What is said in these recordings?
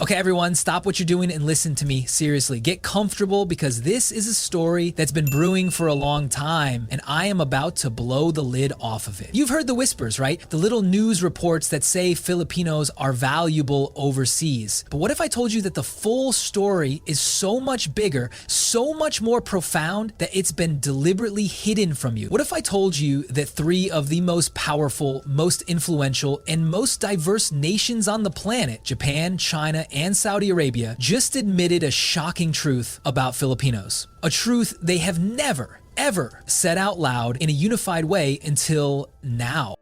Okay, everyone, stop what you're doing and listen to me seriously. Get comfortable because this is a story that's been brewing for a long time, and I am about to blow the lid off of it. You've heard the whispers, right? The little news reports that say Filipinos are valuable overseas. But what if I told you that the full story is so much bigger, so much more profound that it's been deliberately hidden from you? What if I told you that three of the most powerful, most influential, and most diverse nations on the planet, Japan, China, and Saudi Arabia, just admitted a shocking truth about Filipinos? A truth they have never, ever said out loud in a unified way until now.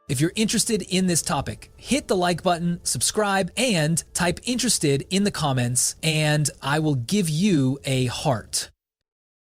If you're interested in this topic, hit the like button, subscribe, and type interested in the comments, and I will give you a heart.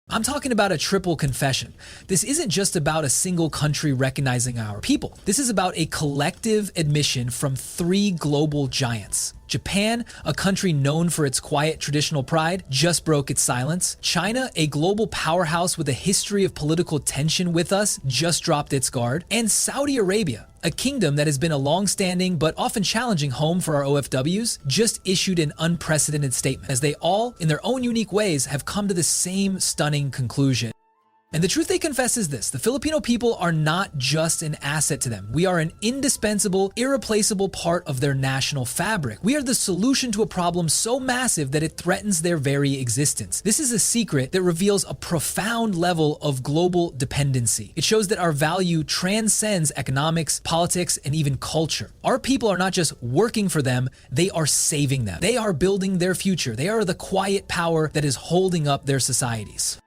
I'm talking about a triple confession. This isn't just about a single country recognizing our people. This is about a collective admission from three global giants. Japan, a country known for its quiet traditional pride, just broke its silence. China, a global powerhouse with a history of political tension with us, just dropped its guard. And Saudi Arabia, a kingdom that has been a long-standing but often challenging home for our OFWs, just issued an unprecedented statement, as they all, in their own unique ways, have come to the same stunning conclusion. And the truth they confess is this: the Filipino people are not just an asset to them. We are an indispensable, irreplaceable part of their national fabric. We are the solution to a problem so massive that it threatens their very existence. This is a secret that reveals a profound level of global dependency. It shows that our value transcends economics, politics, and even culture. Our people are not just working for them, they are saving them. They are building their future. They are the quiet power that is holding up their societies.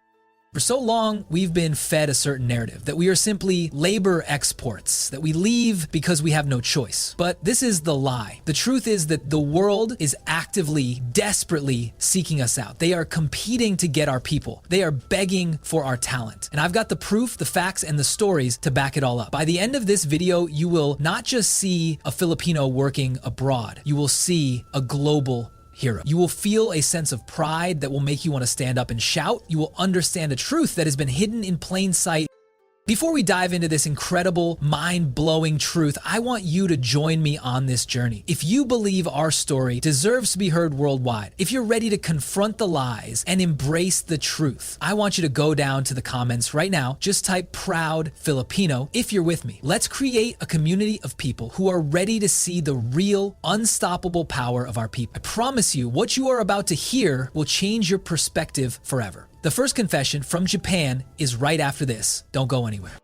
For so long, we've been fed a certain narrative that we are simply labor exports, that we leave because we have no choice. But this is the lie. The truth is that the world is actively, desperately seeking us out. They are competing to get our people. They are begging for our talent. And I've got the proof, the facts, and the stories to back it all up. By the end of this video, you will not just see a Filipino working abroad, you will see a global hero. You will feel a sense of pride that will make you want to stand up and shout. You will understand a truth that has been hidden in plain sight. Before we dive into this incredible, mind-blowing truth, I want you to join me on this journey. If you believe our story deserves to be heard worldwide, if you're ready to confront the lies and embrace the truth, I want you to go down to the comments right now. Just type "proud Filipino" if you're with me. Let's create a community of people who are ready to see the real, unstoppable power of our people. I promise you, what you are about to hear will change your perspective forever. The first confession from Japan is right after this. Don't go anywhere.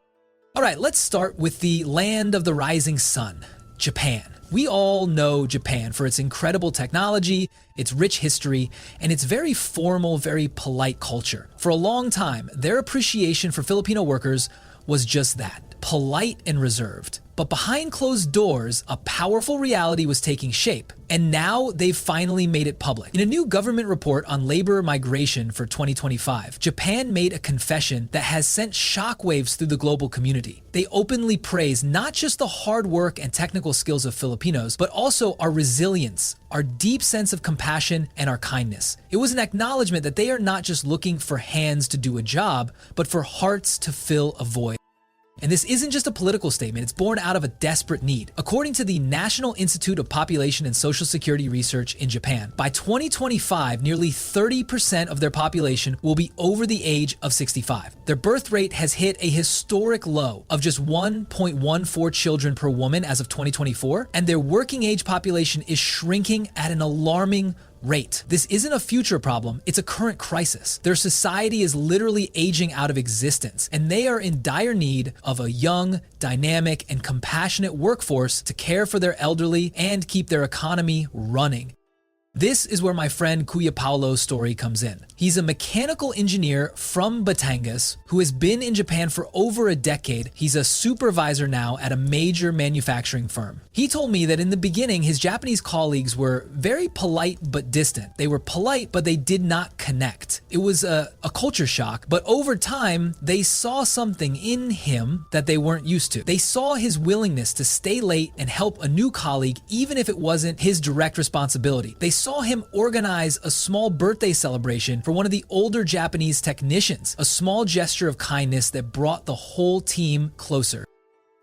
All right, let's start with the land of the rising sun, Japan. We all know Japan for its incredible technology, its rich history, and its very formal, very polite culture. For a long time, their appreciation for Filipino workers was just that, polite and reserved. But behind closed doors, a powerful reality was taking shape, and now they've finally made it public. In a new government report on labor migration for 2025, Japan made a confession that has sent shockwaves through the global community. They openly praise not just the hard work and technical skills of Filipinos, but also our resilience, our deep sense of compassion, and our kindness. It was an acknowledgement that they are not just looking for hands to do a job, but for hearts to fill a void. And this isn't just a political statement, it's born out of a desperate need. According to the National Institute of Population and Social Security Research in Japan, by 2025, nearly 30% of their population will be over the age of 65. Their birth rate has hit a historic low of just 1.14 children per woman as of 2024, and their working age population is shrinking at an alarming rate. This isn't a future problem, it's a current crisis. Their society is literally aging out of existence, and they are in dire need of a young, dynamic, and compassionate workforce to care for their elderly and keep their economy running. This is where my friend Kuya Paulo's story comes in. He's a mechanical engineer from Batangas who has been in Japan for over a decade. He's a supervisor now at a major manufacturing firm. He told me that in the beginning, his Japanese colleagues were very polite but distant. They were polite, but they did not connect. It was a culture shock, but over time, they saw something in him that they weren't used to. They saw his willingness to stay late and help a new colleague, even if it wasn't his direct responsibility. They saw him organize a small birthday celebration for one of the older Japanese technicians, a small gesture of kindness that brought the whole team closer.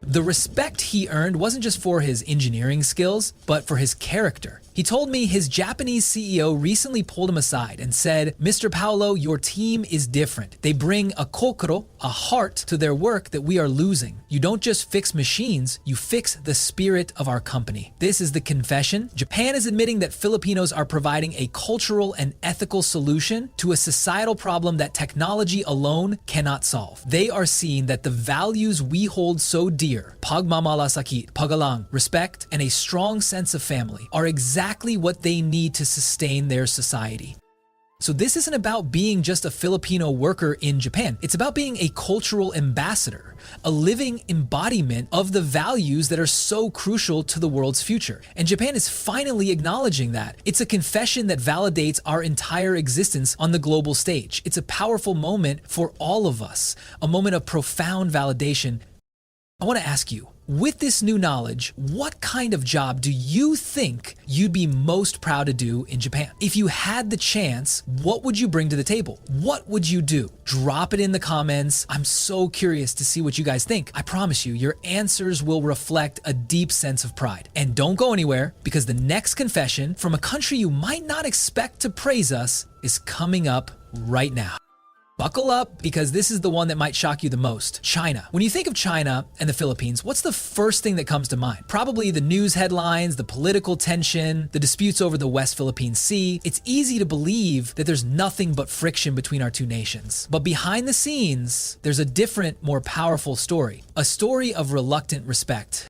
The respect he earned wasn't just for his engineering skills, but for his character. He told me his Japanese CEO recently pulled him aside and said, "Mr. Paolo, your team is different. They bring a kokoro, a heart, to their work that we are losing. You don't just fix machines, you fix the spirit of our company." This is the confession. Japan is admitting that Filipinos are providing a cultural and ethical solution to a societal problem that technology alone cannot solve. They are seeing that the values we hold so dear, pagmamalasakit, pagalang, respect, and a strong sense of family, are exactly what they need to sustain their society. So this isn't about being just a Filipino worker in Japan. It's about being a cultural ambassador, a living embodiment of the values that are so crucial to the world's future. And Japan is finally acknowledging that. It's a confession that validates our entire existence on the global stage. It's a powerful moment for all of us, a moment of profound validation. I want to ask you, with this new knowledge, what kind of job do you think you'd be most proud to do in Japan? If you had the chance, what would you bring to the table? What would you do? Drop it in the comments. I'm so curious to see what you guys think. I promise you, your answers will reflect a deep sense of pride. And don't go anywhere, because the next confession from a country you might not expect to praise us is coming up right now. Buckle up, because this is the one that might shock you the most. China. When you think of China and the Philippines, what's the first thing that comes to mind? Probably the news headlines, the political tension, the disputes over the West Philippine Sea. It's easy to believe that there's nothing but friction between our two nations. But behind the scenes, there's a different, more powerful story. A story of reluctant respect.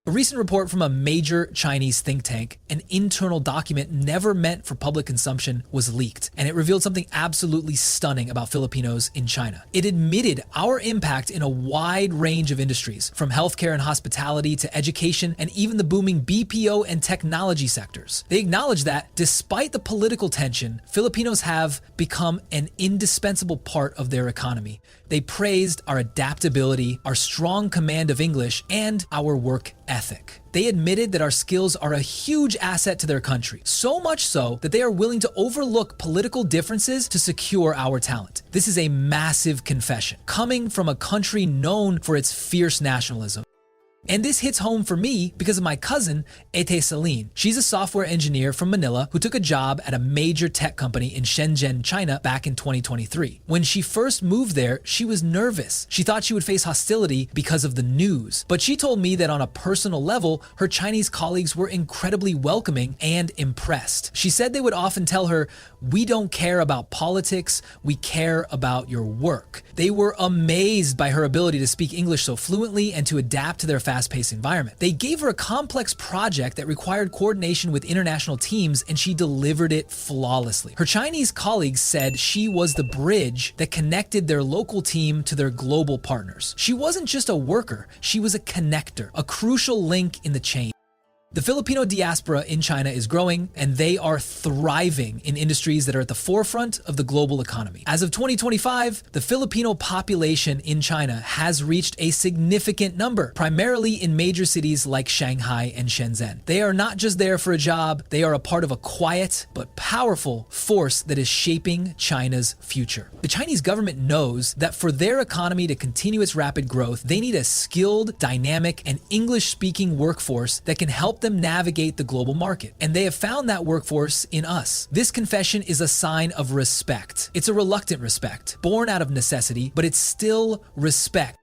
A recent report from a major Chinese think tank, an internal document never meant for public consumption, was leaked, and it revealed something absolutely stunning about Filipinos in China. It admitted our impact in a wide range of industries, from healthcare and hospitality to education and even the booming BPO and technology sectors. They acknowledged that, despite the political tension, Filipinos have become an indispensable part of their economy. They praised our adaptability, our strong command of English, and our work ethic. They admitted that our skills are a huge asset to their country, so much so that they are willing to overlook political differences to secure our talent. This is a massive confession, coming from a country known for its fierce nationalism. And this hits home for me because of my cousin, Ete Celine. She's a software engineer from Manila who took a job at a major tech company in Shenzhen, China back in 2023. When she first moved there, she was nervous. She thought she would face hostility because of the news. But she told me that on a personal level, her Chinese colleagues were incredibly welcoming and impressed. She said they would often tell her, "We don't care about politics, we care about your work." They were amazed by her ability to speak English so fluently and to adapt to their fast-paced environment. They gave her a complex project that required coordination with international teams, and she delivered it flawlessly. Her Chinese colleagues said she was the bridge that connected their local team to their global partners. She wasn't just a worker, she was a connector, a crucial link in the chain. The Filipino diaspora in China is growing, and they are thriving in industries that are at the forefront of the global economy. As of 2025, the Filipino population in China has reached a significant number, primarily in major cities like Shanghai and Shenzhen. They are not just there for a job, they are a part of a quiet but powerful force that is shaping China's future. The Chinese government knows that for their economy to continue its rapid growth, they need a skilled, dynamic, and English-speaking workforce that can help them navigate the global market. And they have found that workforce in us. This confession is a sign of respect. It's a reluctant respect, born out of necessity, but it's still respect.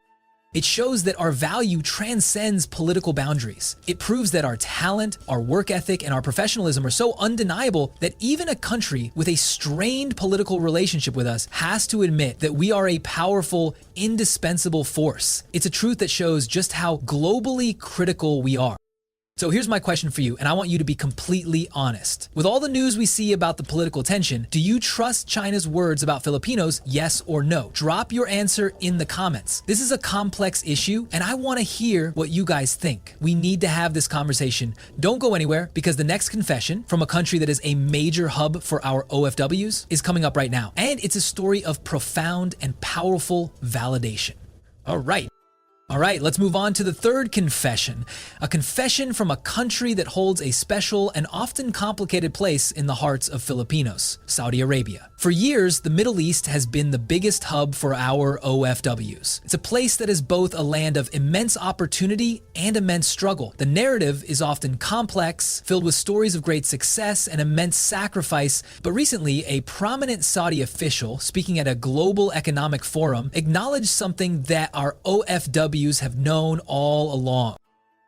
It shows that our value transcends political boundaries. It proves that our talent, our work ethic, and our professionalism are so undeniable that even a country with a strained political relationship with us has to admit that we are a powerful, indispensable force. It's a truth that shows just how globally critical we are. So here's my question for you, and I want you to be completely honest. With all the news we see about the political tension, do you trust China's words about Filipinos, yes or no? Drop your answer in the comments. This is a complex issue, and I want to hear what you guys think. We need to have this conversation. Don't go anywhere, because the next confession from a country that is a major hub for our OFWs is coming up right now. And it's a story of profound and powerful validation. All right. All right, let's move on to the third confession, a confession from a country that holds a special and often complicated place in the hearts of Filipinos, Saudi Arabia. For years, the Middle East has been the biggest hub for our OFWs. It's a place that is both a land of immense opportunity and immense struggle. The narrative is often complex, filled with stories of great success and immense sacrifice, but recently, a prominent Saudi official, speaking at a global economic forum, acknowledged something that our OFWs have known all along.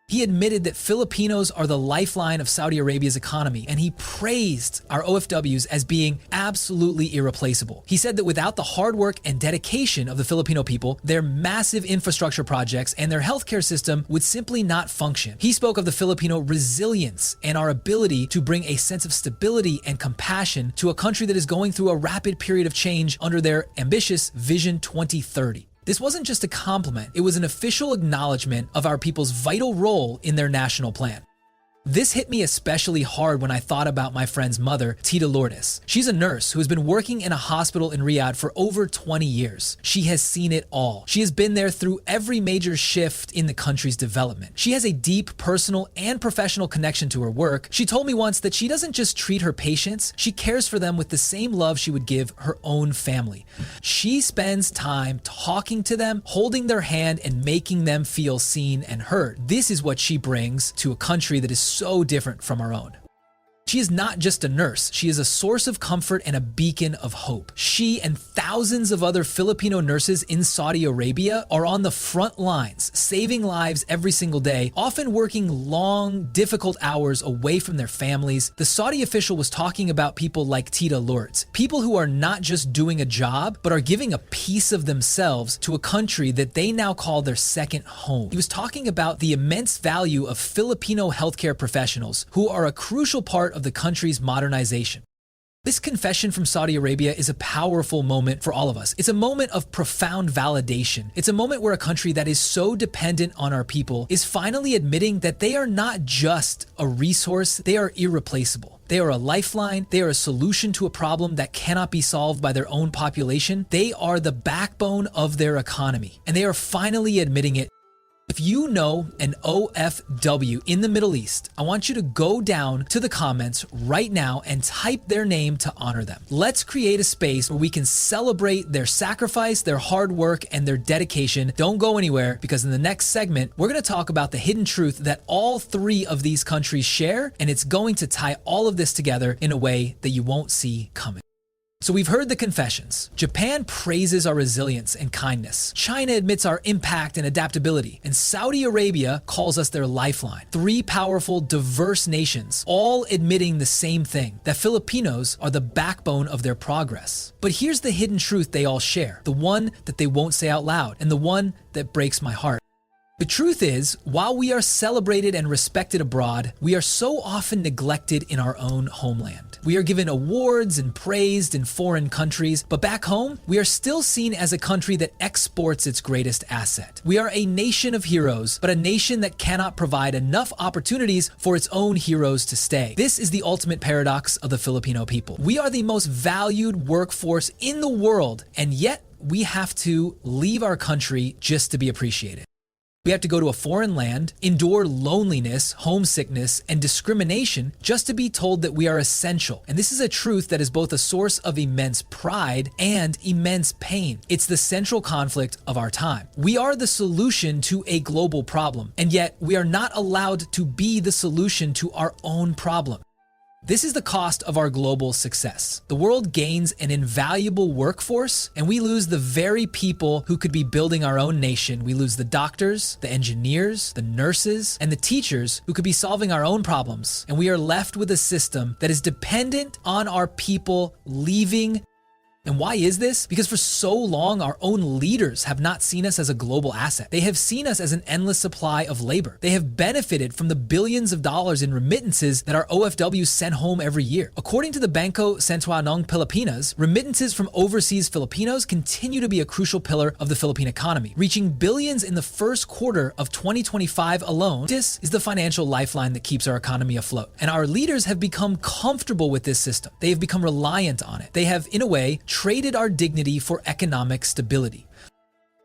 He admitted that Filipinos are the lifeline of Saudi Arabia's economy, and he praised our OFWs as being absolutely irreplaceable. He said that without the hard work and dedication of the Filipino people, their massive infrastructure projects and their healthcare system would simply not function. He spoke of the Filipino resilience and our ability to bring a sense of stability and compassion to a country that is going through a rapid period of change under their ambitious Vision 2030. This wasn't just a compliment, it was an official acknowledgement of our people's vital role in their national plan. This hit me especially hard when I thought about my friend's mother, Tita Lourdes. She's a nurse who has been working in a hospital in Riyadh for over 20 years. She has seen it all. She has been there through every major shift in the country's development. She has a deep personal and professional connection to her work. She told me once that she doesn't just treat her patients, she cares for them with the same love she would give her own family. She spends time talking to them, holding their hand, and making them feel seen and heard. This is what she brings to a country that is so different from our own. She is not just a nurse, she is a source of comfort and a beacon of hope. She and thousands of other Filipino nurses in Saudi Arabia are on the front lines, saving lives every single day, often working long, difficult hours away from their families. The Saudi official was talking about people like Tita Lourdes, people who are not just doing a job, but are giving a piece of themselves to a country that they now call their second home. He was talking about the immense value of Filipino healthcare professionals who are a crucial part of the country's modernization. This confession from Saudi Arabia is a powerful moment for all of us. It's a moment of profound validation. It's a moment where a country that is so dependent on our people is finally admitting that they are not just a resource, they are irreplaceable. They are a lifeline, they are a solution to a problem that cannot be solved by their own population. They are the backbone of their economy, and they are finally admitting it. If you know an OFW in the Middle East, I want you to go down to the comments right now and type their name to honor them. Let's create a space where we can celebrate their sacrifice, their hard work, and their dedication. Don't go anywhere, because in the next segment, we're going to talk about the hidden truth that all three of these countries share, and it's going to tie all of this together in a way that you won't see coming. So we've heard the confessions. Japan praises our resilience and kindness. China admits our impact and adaptability. And Saudi Arabia calls us their lifeline. Three powerful, diverse nations, all admitting the same thing, that Filipinos are the backbone of their progress. But here's the hidden truth they all share, the one that they won't say out loud, and the one that breaks my heart. The truth is, while we are celebrated and respected abroad, we are so often neglected in our own homeland. We are given awards and praised in foreign countries, but back home, we are still seen as a country that exports its greatest asset. We are a nation of heroes, but a nation that cannot provide enough opportunities for its own heroes to stay. This is the ultimate paradox of the Filipino people. We are the most valued workforce in the world, and yet we have to leave our country just to be appreciated. We have to go to a foreign land, endure loneliness, homesickness, and discrimination just to be told that we are essential. And this is a truth that is both a source of immense pride and immense pain. It's the central conflict of our time. We are the solution to a global problem, and yet we are not allowed to be the solution to our own problem. This is the cost of our global success. The world gains an invaluable workforce, and we lose the very people who could be building our own nation. We lose the doctors, the engineers, the nurses, and the teachers who could be solving our own problems. And we are left with a system that is dependent on our people leaving. And why is this? Because for so long, our own leaders have not seen us as a global asset. They have seen us as an endless supply of labor. They have benefited from the billions of dollars in remittances that our OFWs send home every year. According to the Bangko Sentral ng Pilipinas, remittances from overseas Filipinos continue to be a crucial pillar of the Philippine economy, reaching billions in the first quarter of 2025 alone. This is the financial lifeline that keeps our economy afloat. And our leaders have become comfortable with this system. They have become reliant on it. They have, in a way, traded our dignity for economic stability.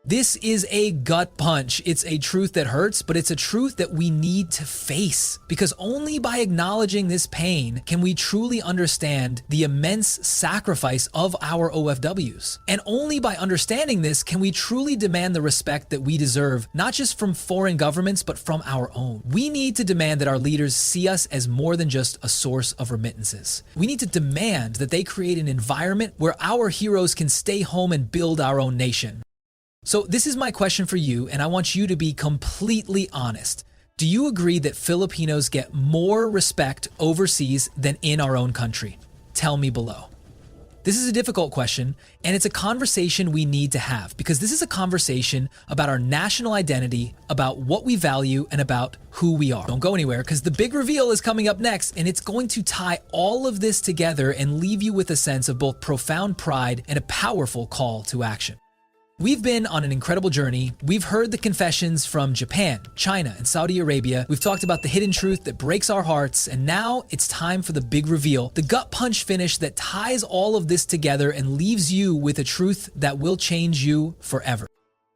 This is a gut punch. It's a truth that hurts, but it's a truth that we need to face. Because only by acknowledging this pain can we truly understand the immense sacrifice of our OFWs. And only by understanding this can we truly demand the respect that we deserve, not just from foreign governments, but from our own. We need to demand that our leaders see us as more than just a source of remittances. We need to demand that they create an environment where our heroes can stay home and build our own nation. So this is my question for you, and I want you to be completely honest. Do you agree that Filipinos get more respect overseas than in our own country? Tell me below. This is a difficult question, and it's a conversation we need to have, because this is a conversation about our national identity, about what we value, and about who we are. Don't go anywhere, because the big reveal is coming up next, and it's going to tie all of this together and leave you with a sense of both profound pride and a powerful call to action. We've been on an incredible journey. We've heard the confessions from Japan, China, and Saudi Arabia. We've talked about the hidden truth that breaks our hearts, and now it's time for the big reveal, the gut punch finish that ties all of this together and leaves you with a truth that will change you forever.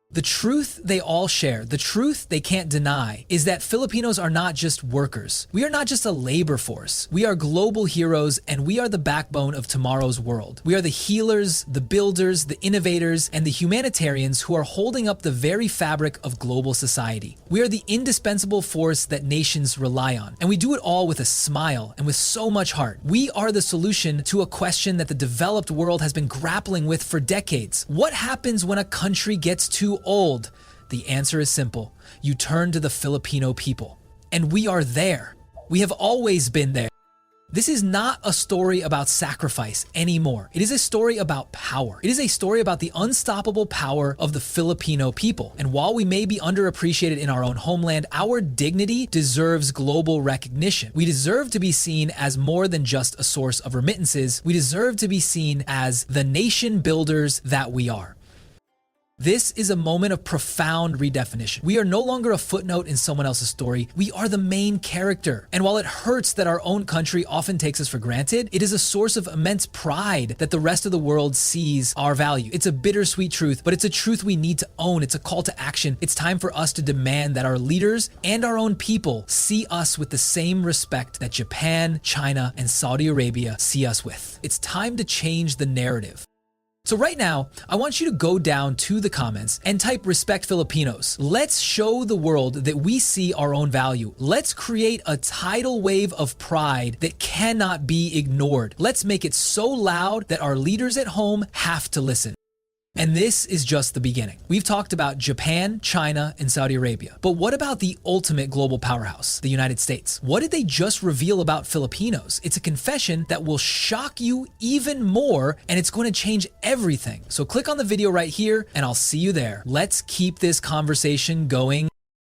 The truth they all share, the truth they can't deny, is that Filipinos are not just workers. We are not just a labor force. We are global heroes, and we are the backbone of tomorrow's world. We are the healers, the builders, the innovators, and the humanitarians who are holding up the very fabric of global society. We are the indispensable force that nations rely on, and we do it all with a smile and with so much heart. We are the solution to a question that the developed world has been grappling with for decades. What happens when a country gets too old? The answer is simple. You turn to the Filipino people. And we are there. We have always been there. This is not a story about sacrifice anymore. It is a story about power. It is a story about the unstoppable power of the Filipino people. And while we may be underappreciated in our own homeland, our dignity deserves global recognition. We deserve to be seen as more than just a source of remittances. We deserve to be seen as the nation builders that we are. This is a moment of profound redefinition. We are no longer a footnote in someone else's story. We are the main character. And while it hurts that our own country often takes us for granted, it is a source of immense pride that the rest of the world sees our value. It's a bittersweet truth, but it's a truth we need to own. It's a call to action. It's time for us to demand that our leaders and our own people see us with the same respect that Japan, China, and Saudi Arabia see us with. It's time to change the narrative. So right now, I want you to go down to the comments and type "Respect Filipinos." Let's show the world that we see our own value. Let's create a tidal wave of pride that cannot be ignored. Let's make it so loud that our leaders at home have to listen. And this is just the beginning. We've talked about Japan, China, and Saudi Arabia. But what about the ultimate global powerhouse, the United States? What did they just reveal about Filipinos? It's a confession that will shock you even more, and it's going to change everything. So click on the video right here, and I'll see you there. Let's keep this conversation going.